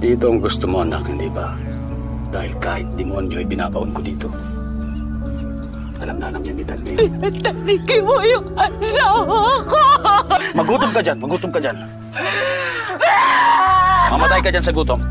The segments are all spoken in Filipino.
Dito ang gusto mo, anak, hindi ba? Dahil kahit demonyo ay binabaon ko dito. Alam na niya ni Dalvin. Pinatalikin mo yung asawa ko! Magutom ka dyan, magutom ka dyan. Mamatay ka dyan sa gutom.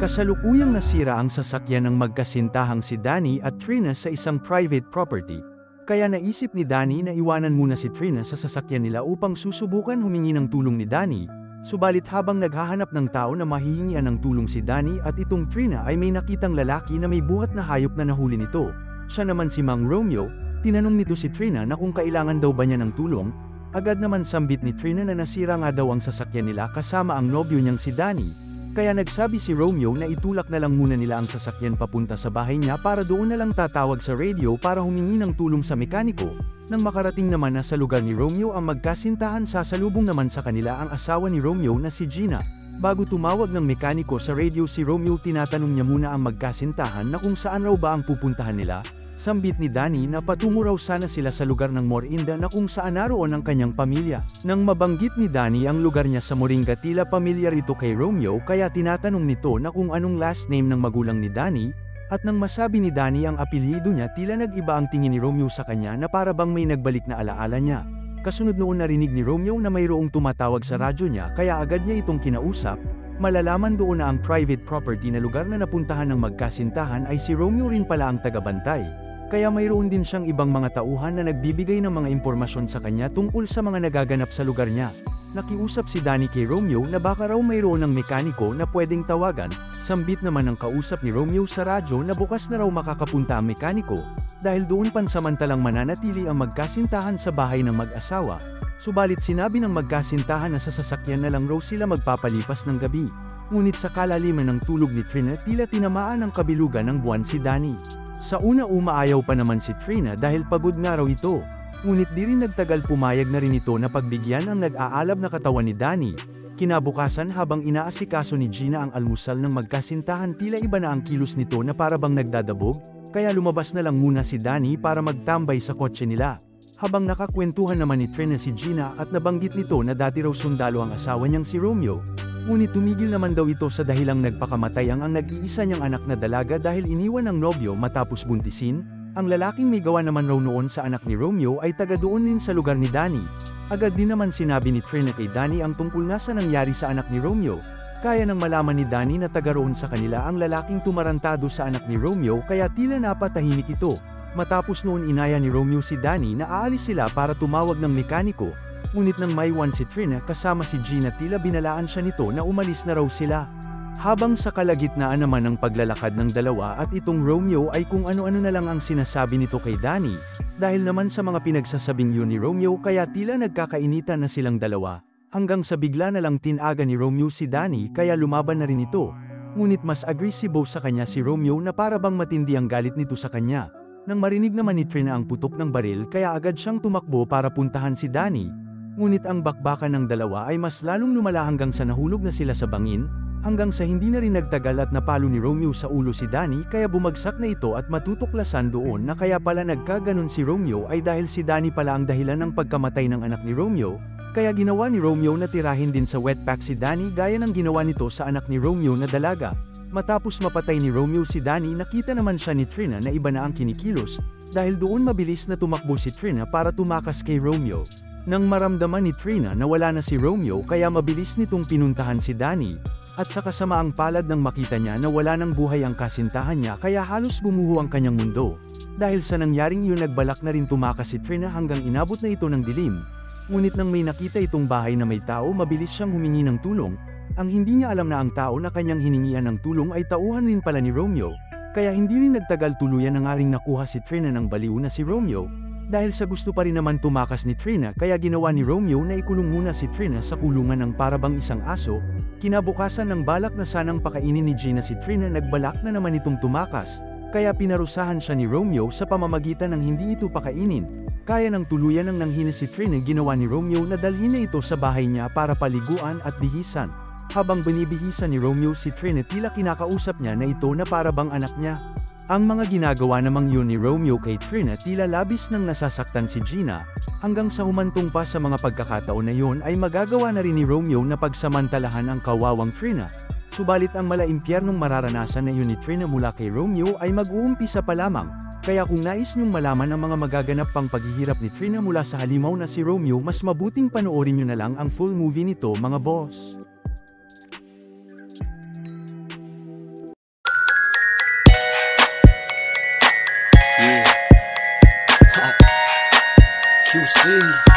Kasalukuyang nasira ang sasakyan ng magkasintahang si Danny at Trina sa isang private property. Kaya naisip ni Danny na iwanan muna si Trina sa sasakyan nila upang susubukan humingi ng tulong ni Danny. Subalit habang naghahanap ng tao na mahihingian ng tulong si Danny at itong Trina ay may nakitang lalaki na may buhat na hayop na nahuli nito. Siya naman si Mang Romeo. Tinanong nito si Trina na kung kailangan daw ba niya ng tulong. Agad naman sambit ni Trina na nasira nga daw ang sasakyan nila kasama ang nobyo niyang si Danny. Kaya nagsabi si Romeo na itulak na lang muna nila ang sasakyan papunta sa bahay niya para doon na lang tatawag sa radio para humingi ng tulong sa mekaniko. Nang makarating naman na sa lugar ni Romeo ang magkasintahan, sasalubong naman sa kanila ang asawa ni Romeo na si Gina. Bago tumawag ng mekaniko sa radio si Romeo, tinatanong niya muna ang magkasintahan na kung saan raw ba ang pupuntahan nila. Sambit ni Danny na patungo raw sana sila sa lugar ng Morinda na kung saan naroon ang kanyang pamilya. Nang mabanggit ni Danny ang lugar niya sa Moringa, tila pamilyar ito kay Romeo kaya tinatanong nito na kung anong last name ng magulang ni Danny. At nang masabi ni Danny ang apelyido niya, tila nag-iba ang tingin ni Romeo sa kanya na para bang may nagbalik na alaala niya. Kasunod noon narinig ni Romeo na mayroong tumatawag sa radyo niya kaya agad niya itong kinausap. Malalaman doon na ang private property na lugar na napuntahan ng magkasintahan ay si Romeo rin pala ang tagabantay. Kaya mayroon din siyang ibang mga tauhan na nagbibigay ng mga impormasyon sa kanya tungkol sa mga nagaganap sa lugar niya. Nakiusap si Danny kay Romeo na baka raw mayroon ng mekaniko na pwedeng tawagan. Sambit naman ng kausap ni Romeo sa radyo na bukas na raw makakapunta ang mekaniko, dahil doon pansamantalang mananatili ang magkasintahan sa bahay ng mag-asawa. Subalit sinabi ng magkasintahan na sa sasakyan na lang raw sila magpapalipas ng gabi. Ngunit sa kalaliman ng tulog ni Trina, tila tinamaan ng kabilugan ng buwan si Danny. Sa una umaayaw pa naman si Trina dahil pagod nga raw ito. Ngunit di rin nagtagal, pumayag na rin ito na pagbigyan ang nag-aalab na katawan ni Danny. Kinabukasan habang inaasikaso ni Gina ang almusal ng magkasintahan, tila iba na ang kilos nito na para bang nagdadabog, kaya lumabas na lang muna si Danny para magtambay sa kotse nila. Habang nakakwentuhan naman ni Trina si Gina at nabanggit nito na dati raw sundalo ang asawa niyang si Romeo. Ngunit tumigil naman daw ito sa dahilang nagpakamatay ang nag-iisa niyang anak na dalaga dahil iniwan ng nobyo matapos buntisin. Ang lalaking may gawa naman raw noon sa anak ni Romeo ay taga doon din sa lugar ni Danny. Agad din naman sinabi ni Trina kay Danny ang tungkol nga sa nangyari sa anak ni Romeo. Kaya nang malaman ni Danny na taga roon sa kanila ang lalaking tumarantado sa anak ni Romeo, kaya tila napatahimik ito. Matapos noon inaya ni Romeo si Danny na aalis sila para tumawag ng mekaniko. Ngunit nang maiwan si Trina kasama si Gina, tila binalaan siya nito na umalis na raw sila. Habang sa kalagitnaan naman ng paglalakad ng dalawa at itong Romeo ay kung ano-ano na lang ang sinasabi nito kay Danny. Dahil naman sa mga pinagsasabing yun ni Romeo, kaya tila nagkakainitan na silang dalawa. Hanggang sa bigla na lang tinaga ni Romeo si Danny kaya lumaban na rin ito. Ngunit mas agresibo sa kanya si Romeo na para bang matindi ang galit nito sa kanya. Nang marinig naman ni Trina ang putok ng baril kaya agad siyang tumakbo para puntahan si Danny. Ngunit ang bakbakan ng dalawa ay mas lalong lumala hanggang sa nahulog na sila sa bangin, hanggang sa hindi na rin nagtagal at napalo ni Romeo sa ulo si Danny kaya bumagsak na ito at matutuklasan doon na kaya pala nagkaganon si Romeo ay dahil si Danny pala ang dahilan ng pagkamatay ng anak ni Romeo, kaya ginawa ni Romeo na tirahin din sa wetpack si Danny gaya ng ginawa nito sa anak ni Romeo na dalaga. Matapos mapatay ni Romeo si Danny, nakita naman siya ni Trina na iba na ang kinikilos, dahil doon mabilis na tumakbo si Trina para tumakas kay Romeo. Nang maramdaman ni Trina na wala na si Romeo kaya mabilis nitong pinuntahan si Danny, at sa kasamaang palad nang makita niya na wala ng buhay ang kasintahan niya kaya halos gumuho ang kanyang mundo. Dahil sa nangyaring iyon nagbalak na rin tumakas si Trina hanggang inabot na ito ng dilim. Ngunit nang may nakita itong bahay na may tao, mabilis siyang humingi ng tulong. Ang hindi niya alam na ang tao na kanyang hiningian ng tulong ay tauhan rin pala ni Romeo, kaya hindi rin nagtagal tuluyan na nga ring nakuha si Trina ng baliw na si Romeo. Dahil sa gusto pa rin naman tumakas ni Trina kaya ginawa ni Romeo na ikulong muna si Trina sa kulungan ng parabang isang aso. Kinabukasan ng balak na sanang pakainin ni Gina si Trina, nagbalak na naman itong tumakas, kaya pinarusahan siya ni Romeo sa pamamagitan ng hindi ito pakainin. Kaya ng tuluyan ng nanghina si Trina, ginawa ni Romeo na dalhin na ito sa bahay niya para paliguan at bihisan. Habang binibihisa ni Romeo si Trina, tila kinakausap niya na ito na para bang anak niya. Ang mga ginagawa namang yun ni Romeo kay Trina, tila labis nang nasasaktan si Gina, hanggang sa humantong pa sa mga pagkakataon na yun ay magagawa na rin ni Romeo na pagsamantalahan ang kawawang Trina. Subalit ang malaimpyernong mararanasan na yun ni Trina mula kay Romeo ay mag-uumpisa pa lamang. Kaya kung nais niyong malaman ang mga magaganap pang paghihirap ni Trina mula sa halimaw na si Romeo, mas mabuting panoorin niyo na lang ang full movie nito, mga boss. QC